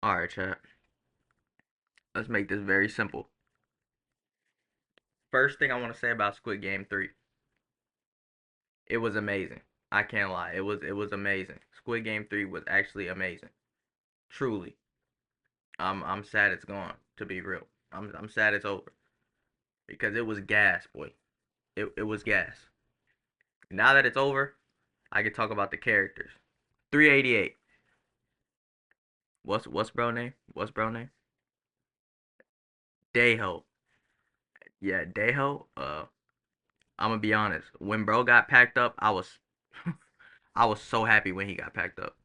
Alright, chat. Let's make this very simple. First thing I want to say about Squid Game 3. It was amazing. I can't lie. It was amazing. Squid Game 3 was actually amazing. Truly. I'm sad it's gone, to be real. I'm sad it's over. Because it was gas, boy. It was gas. Now that it's over, I can talk about the characters. 388. What's bro name? What's bro name? Dayho. Yeah, Dayho. I'm gonna be honest. When bro got packed up, I was I was so happy when he got packed up.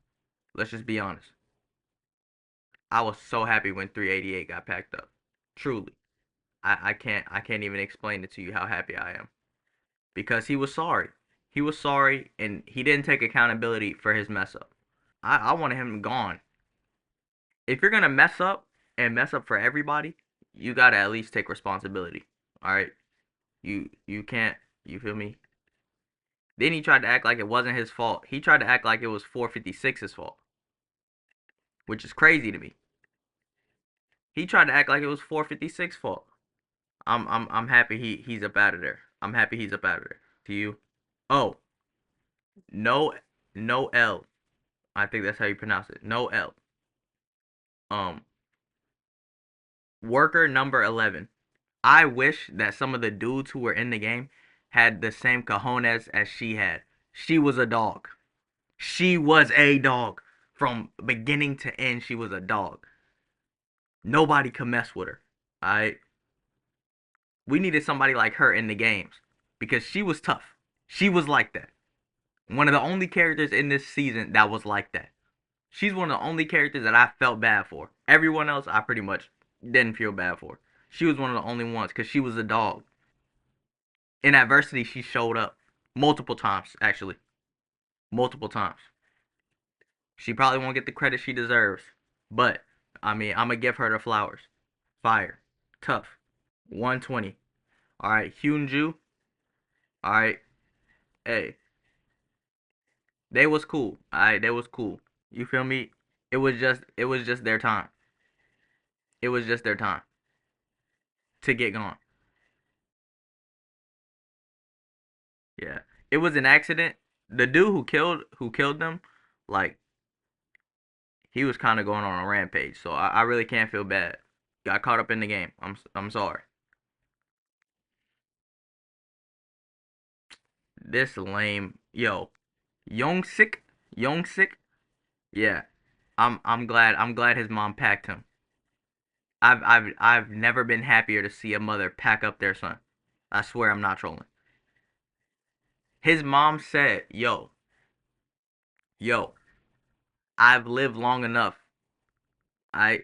Let's just be honest. I was so happy when 388 got packed up. Truly. I can't even explain it to you how happy I am. Because he was sorry. He was sorry and he didn't take accountability for his mess up. I wanted him gone. If you're gonna mess up and mess up for everybody, you gotta at least take responsibility. Alright? You can't, you feel me? Then he tried to act like it wasn't his fault. He tried to act like it was 456's fault, which is crazy to me. He tried to act like it was 456 fault. I'm happy he's up out of there. I'm happy he's up out of there. To you? Oh, no, no L. I think that's how you pronounce it. No L. Um, Worker number 11. I wish that some of the dudes who were in the game had the same cojones as she had. She was a dog. She was a dog. From beginning to end, she was a dog. Nobody could mess with her. Alright? We needed somebody like her in the games. Because she was tough. She was like that. One of the only characters in this season that was like that. She's one of the only characters that I felt bad for. Everyone else I pretty much didn't feel bad for. She was one of the only ones because she was a dog. In adversity, she showed up multiple times, actually. Multiple times. She probably won't get the credit she deserves. But, I mean, I'm going to give her the flowers. Fire. Tough. 120. Alright, Hyunju. Alright. Hey. They was cool. Alright, they was cool. You feel me? It was just their time. It was just their time to get gone. Yeah. It was an accident. The dude who killed them, like, he was kind of going on a rampage. So I really can't feel bad. Got caught up in the game. I'm sorry. This lame, yo, Yongsik, Yongsik. Yeah, I'm glad his mom packed him. I've never been happier to see a mother pack up their son. I swear I'm not trolling. His mom said, yo, I've lived long enough. I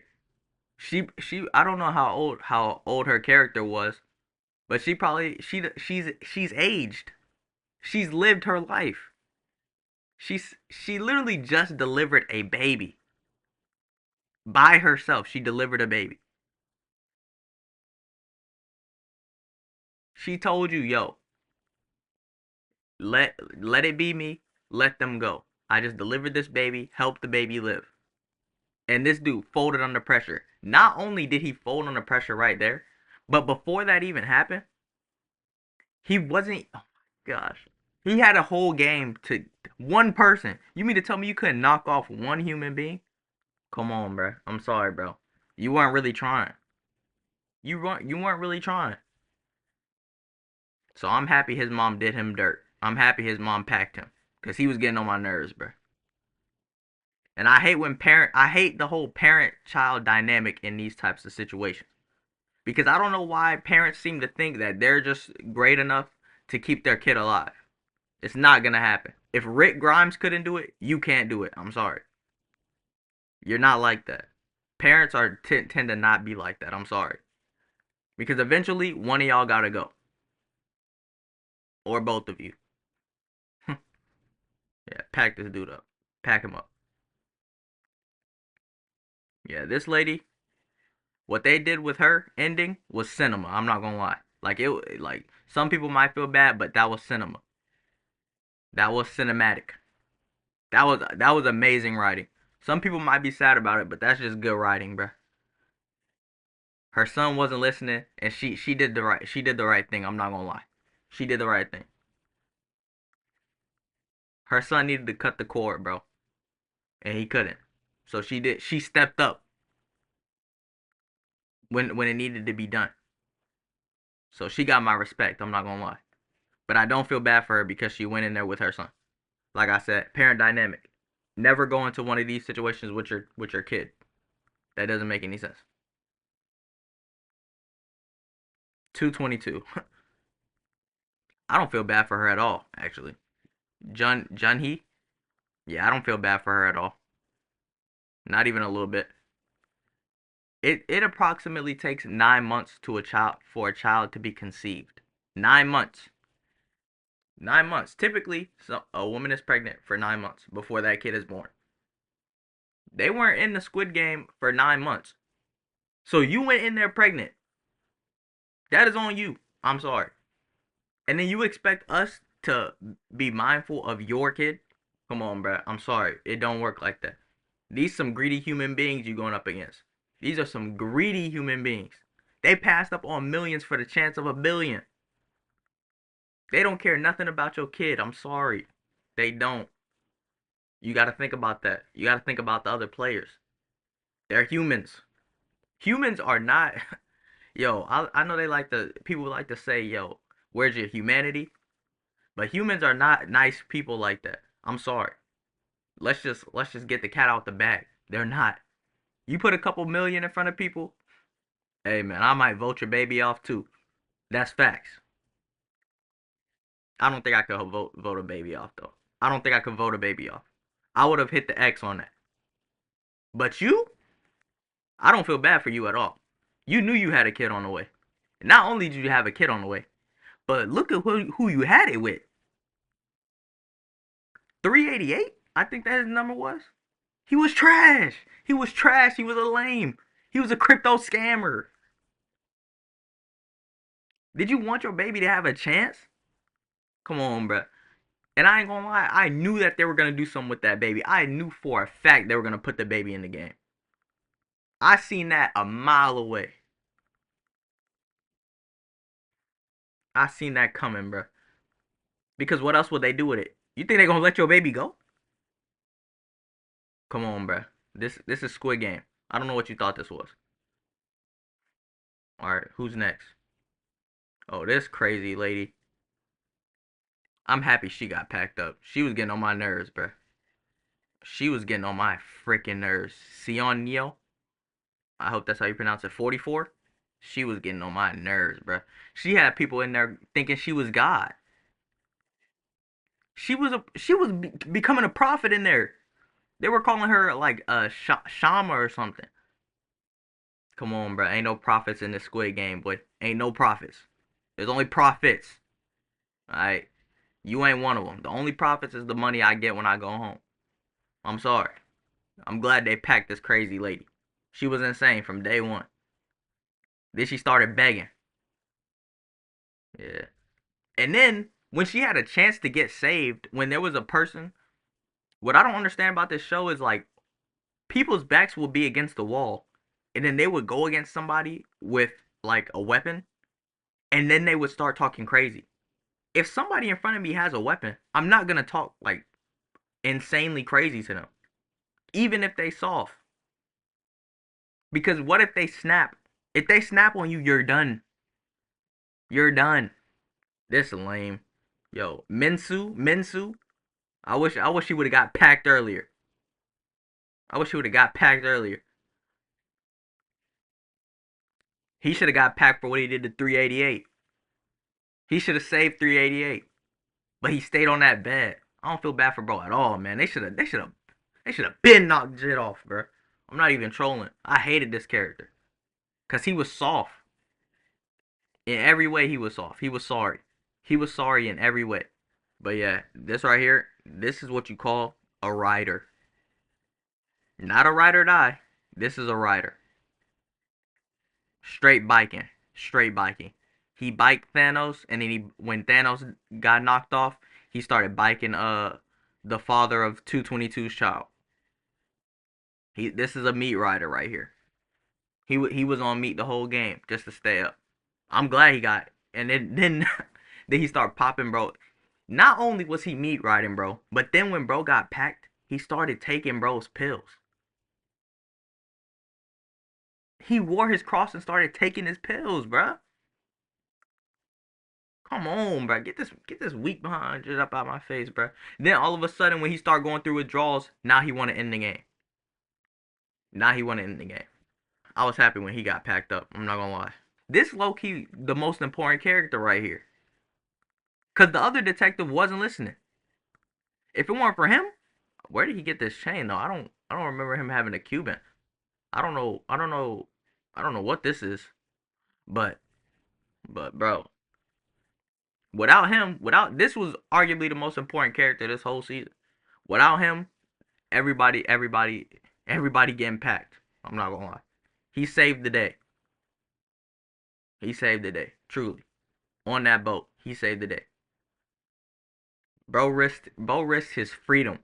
I don't know how old her character was, but she's aged. She's lived her life. She literally just delivered a baby by herself. She delivered a baby. She told you, yo, let it be me. Let them go. I just delivered this baby. Help the baby live. And this dude folded under pressure. Not only did he fold under pressure right there, but before that even happened, he wasn't. Oh my gosh, he had a whole game to one person. You mean to tell me you couldn't knock off one human being? Come on, bro. I'm sorry, bro. You weren't really trying. You weren't really trying. So I'm happy his mom did him dirt. I'm happy his mom packed him because he was getting on my nerves, bro. And I hate the whole parent-child dynamic in these types of situations because I don't know why parents seem to think that they're just great enough to keep their kid alive. It's not gonna happen. If Rick Grimes couldn't do it, you can't do it. I'm sorry. You're not like that. Parents tend to not be like that. I'm sorry. Because eventually one of y'all gotta go, or both of you. Yeah, pack this dude up. Pack him up. Yeah, this lady, what they did with her ending was cinema. I'm not gonna lie. Like some people might feel bad, but that was cinema. That was cinematic. That was amazing writing. Some people might be sad about it, but that's just good writing, bruh. Her son wasn't listening, and she did the right thing. I'm not gonna lie, she did the right thing. Her son needed to cut the cord, bro, and he couldn't. So she did. She stepped up when it needed to be done. So she got my respect. I'm not gonna lie, but I don't feel bad for her because she went in there with her son. Like I said, parent dynamic. Never go into one of these situations with your kid. That doesn't make any sense. 222. I don't feel bad for her at all, actually. Junhee? Yeah, I don't feel bad for her at all. Not even a little bit. It approximately takes 9 months to a child for a child to be conceived. 9 months. 9 months. Typically, so a woman is pregnant for 9 months before that kid is born. They weren't in the Squid Game for 9 months. So you went in there pregnant. That is on you. I'm sorry. And then you expect us to be mindful of your kid? Come on, bro. I'm sorry. It don't work like that. These some greedy human beings you going up against. These are some greedy human beings. They passed up on millions for the chance of a billion. They don't care nothing about your kid. I'm sorry. They don't. You got to think about that. You got to think about the other players. They're humans. Humans are not. Yo, I know people like to say, yo, where's your humanity? But humans are not nice people like that. I'm sorry. Let's just get the cat out the bag. They're not. You put a couple million in front of people, hey man, I might vote your baby off too. That's facts. I don't think I could vote a baby off though. I don't think I could vote a baby off. I would have hit the X on that. But you, I don't feel bad for you at all. You knew you had a kid on the way. Not only did you have a kid on the way, but look at who you had it with. 388? I think that his number was. He was trash. He was trash. He was a lame. He was a crypto scammer. Did you want your baby to have a chance? Come on, bro. And I ain't gonna lie, I knew that they were gonna do something with that baby. I knew for a fact they were gonna put the baby in the game. I seen that a mile away. I seen that coming, bro. Because what else would they do with it? You think they gonna let your baby go? Come on, bro. This is Squid Game. I don't know what you thought this was. All right, who's next? Oh, this crazy lady. I'm happy she got packed up. She was getting on my nerves, bro. She was getting on my freaking nerves. Sion Neo. I hope that's how you pronounce it. 44. She was getting on my nerves, bro. She had people in there thinking she was God. She was becoming a prophet in there. They were calling her like a Shama or something. Come on, bro. Ain't no prophets in this Squid Game, boy. Ain't no prophets. There's only prophets. All right. You ain't one of them. The only profits is the money I get when I go home. I'm sorry. I'm glad they packed this crazy lady. She was insane from day one. Then she started begging. Yeah. And then when she had a chance to get saved, when there was a person, what I don't understand about this show is like people's backs will be against the wall, and then they would go against somebody with like a weapon, and then they would start talking crazy. If somebody in front of me has a weapon, I'm not gonna talk like insanely crazy to them, even if they soft. Because what if they snap? If they snap on you, you're done. You're done. This lame. Yo, Minsu. I wish he would have got packed earlier. I wish he would have got packed earlier. He should have got packed for what he did to 388. He should have saved 388, but he stayed on that bed. I don't feel bad for bro at all, man. They should have been knocked Jit off, bro. I'm not even trolling. I hated this character cause he was soft in every way. He was soft. He was sorry. He was sorry in every way. But yeah, this right here, this is what you call a rider. Not a ride or die. This is a rider. Straight biking. Straight biking. He biked Thanos, and then when Thanos got knocked off, he started biking the father of 222's child. This is a meat rider right here. He was on meat the whole game just to stay up. I'm glad he got. And then then he started popping, bro. Not only was he meat riding, bro, but then when bro got packed, he started taking bro's pills. He wore his cross and started taking his pills, bro. Come on, bro. Get this weak behind just up out my face, bro. Then all of a sudden, when he started going through withdrawals, now he want to end the game. Now he want to end the game. I was happy when he got packed up. I'm not gonna lie. This low key the most important character right here, cause the other detective wasn't listening. If it weren't for him, where did he get this chain though? I don't remember him having a Cuban. I don't know. I don't know. I don't know what this is. But bro, without this was arguably the most important character this whole season. Without him, everybody getting packed. I'm not gonna lie. He saved the day. He saved the day. Truly. On that boat, he saved the day. Bro risked his freedom,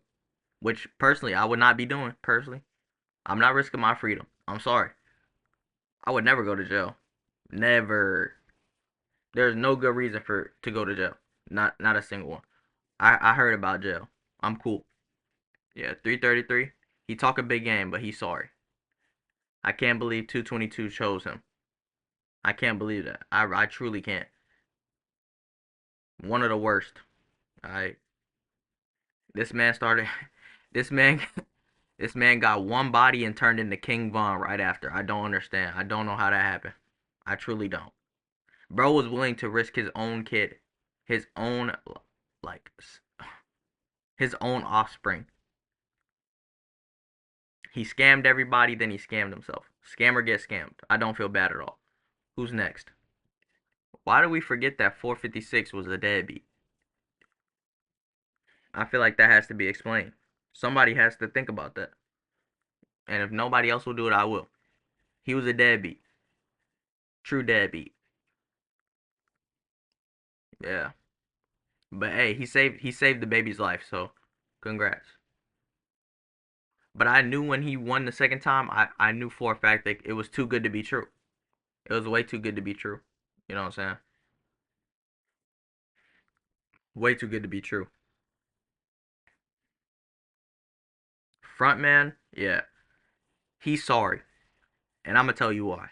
which personally I would not be doing. Personally, I'm not risking my freedom. I'm sorry. I would never go to jail. Never. There's no good reason for to go to jail. Not a single one. I heard about jail. I'm cool. Yeah, 333. He talk a big game, but he's sorry. I can't believe 222 chose him. I can't believe that. I truly can't. One of the worst. I this man started this man this man got one body and turned into King Von right after. I don't understand. I don't know how that happened. I truly don't. Bro was willing to risk his own kid, his own like his own offspring. He scammed everybody, then he scammed himself. Scammer gets scammed. I don't feel bad at all. Who's next? Why do we forget that 456 was a deadbeat? I feel like that has to be explained. Somebody has to think about that. And if nobody else will do it, I will. He was a deadbeat. True deadbeat. Yeah. But hey, he saved the baby's life, so congrats. But I knew when he won the second time, I knew for a fact that it was too good to be true. It was way too good to be true. You know what I'm saying? Way too good to be true. Frontman, yeah, he's sorry, and I'm gonna tell you why.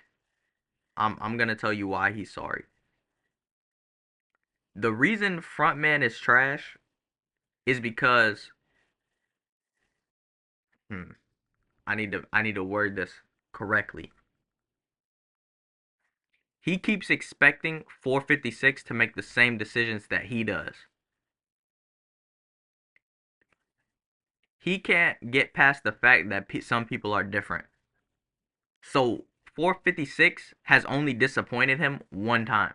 I'm gonna tell you why he's sorry. The reason Frontman is trash is because hmm, I need to word this correctly. He keeps expecting 456 to make the same decisions that he does. He can't get past the fact that some people are different. So 456 has only disappointed him one time,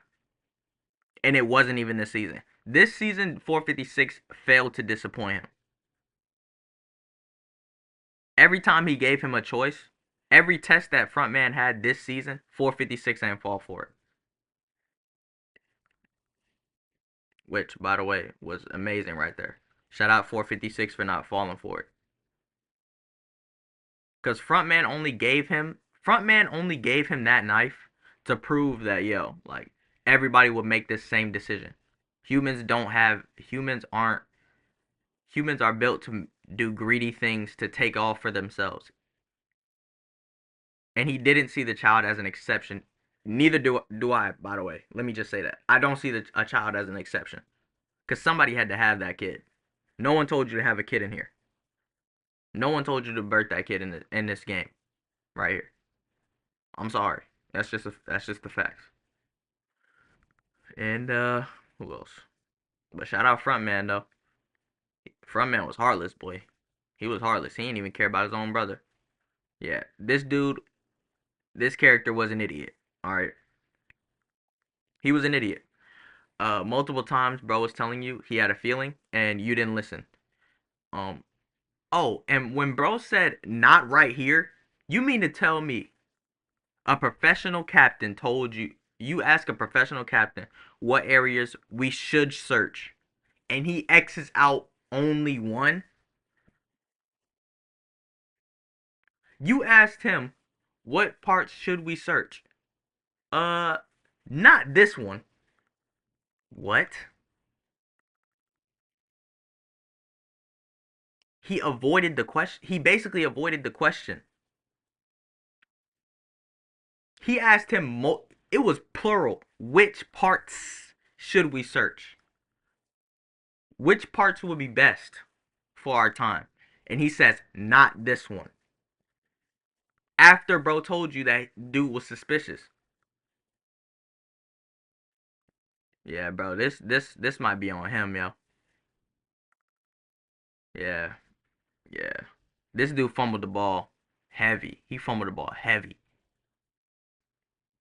and it wasn't even this season. This season, 456 failed to disappoint him. Every time he gave him a choice, every test that Frontman had this season, 456 ain't fall for it. Which, by the way, was amazing right there. Shout out 456 for not falling for it. Because Frontman only gave him that knife to prove that like everybody would make this same decision. Humans are built to do greedy things to take all for themselves. And he didn't see the child as an exception. Neither do I, by the way. Let me just say that. I don't see a child as an exception. Because somebody had to have that kid. No one told you to have a kid in here. No one told you to birth that kid in this game. Right here. I'm sorry. That's just the facts. And who else? But shout out Frontman though. Frontman was heartless, boy. He was heartless. He didn't even care about his own brother. Yeah, this character was an idiot. All right, he was an idiot. Multiple times, bro was telling you he had a feeling, and you didn't listen. Um. Oh, and when bro said not right here, you mean to tell me a professional captain told you ask a professional captain what areas we should search, and he X's out only one? You asked him, what parts should we search? Uh, not this one. What? He avoided the question. He basically avoided the question. He asked him, it was plural. Which parts should we search? Which parts would be best for our time? And he says, not this one. After bro told you that dude was suspicious. Yeah, bro, this might be on him, yo. Yeah, yeah. This dude fumbled the ball heavy. He fumbled the ball heavy.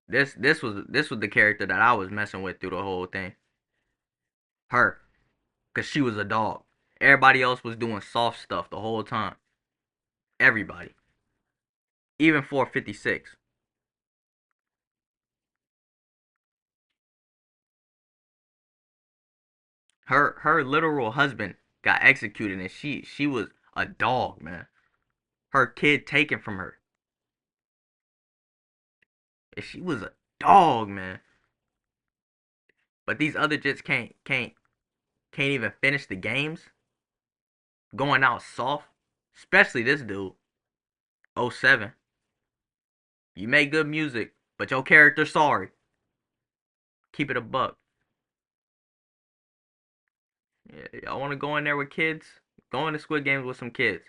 This was the character that I was messing with through the whole thing. Her, cause she was a dog. Everybody else was doing soft stuff the whole time. Everybody, even 456. Her literal husband got executed, and she was a dog, man. Her kid taken from her, and she was a dog, man. But these other jits can't even finish the games, going out soft. Especially this dude, oh 07. You make good music, but your character sorry. Keep it a buck. Yeah, y'all want to go in there with kids? Go into Squid Games with some kids.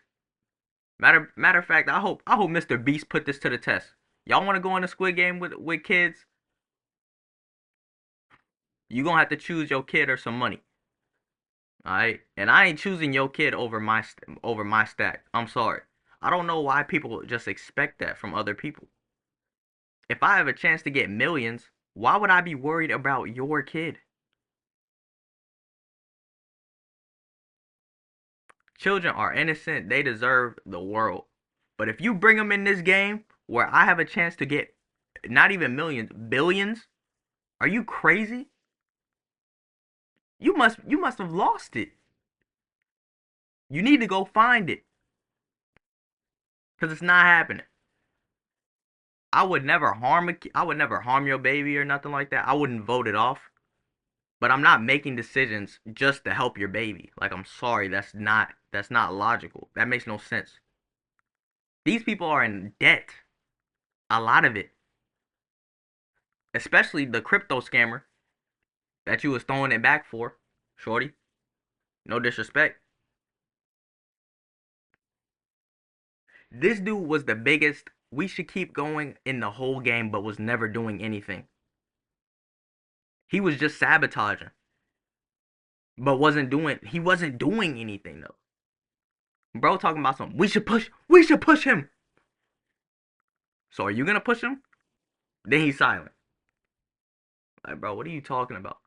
Matter of fact, I hope Mr. Beast put this to the test. Y'all want to go in a Squid Game with kids? You gonna have to choose your kid or some money. All right, and I ain't choosing your kid over my stack. I'm sorry. I don't know why people just expect that from other people. If I have a chance to get millions, why would I be worried about your kid? Children are innocent. They deserve the world. But if you bring them in this game where I have a chance to get not even millions, billions, are you crazy? You must have lost it. You need to go find it because it's not happening. I would never harm your baby or nothing like that. I wouldn't vote it off. But I'm not making decisions just to help your baby. Like I'm sorry, that's not logical. That makes no sense. These people are in debt. A lot of it. Especially the crypto scammer that you was throwing it back for, shorty. No disrespect. This dude was the biggest. We should keep going in the whole game, but was never doing anything. He was just sabotaging, but wasn't doing. He wasn't doing anything though. Bro, talking about something. We should push. We should push him. So are you gonna push him? Then he's silent. Like, bro, what are you talking about?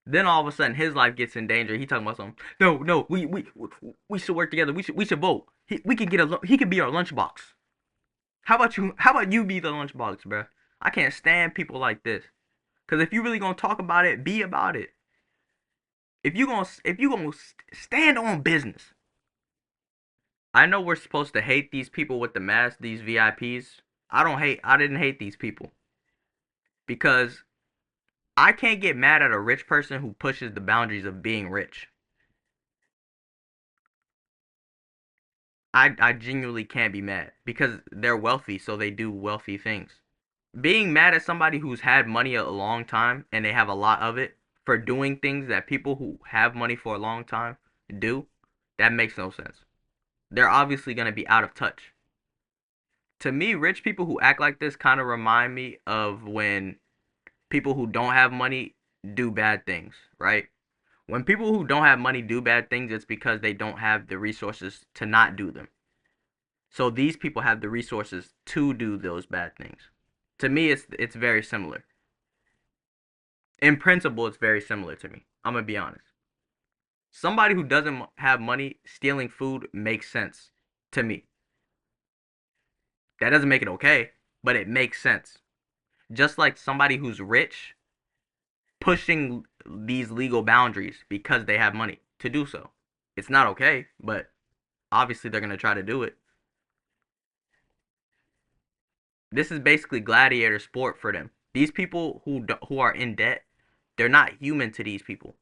Then all of a sudden his life gets in danger. He talking about something. No, no, we should work together. We should vote. We could get he could be our lunchbox. How about you? How about you be the lunchbox, bro? I can't stand people like this. Cause if you really gonna talk about it, be about it. If you gonna stand on business. I know we're supposed to hate these people with the mask, these VIPs. I didn't hate these people because I can't get mad at a rich person who pushes the boundaries of being rich. I genuinely can't be mad because they're wealthy, so they do wealthy things. Being mad at somebody who's had money a long time and they have a lot of it for doing things that people who have money for a long time do, that makes no sense. They're obviously going to be out of touch. To me, rich people who act like this kind of remind me of when people who don't have money do bad things, right? When people who don't have money do bad things, it's because they don't have the resources to not do them. So these people have the resources to do those bad things. To me, it's very similar. In principle, it's very similar to me. I'm gonna be honest. Somebody who doesn't have money stealing food makes sense to me. That doesn't make it okay, but it makes sense. Just like somebody who's rich pushing these legal boundaries because they have money to do so. It's not okay, but obviously they're gonna try to do it. This is basically gladiator sport for them. These people who are in debt, they're not human to these people.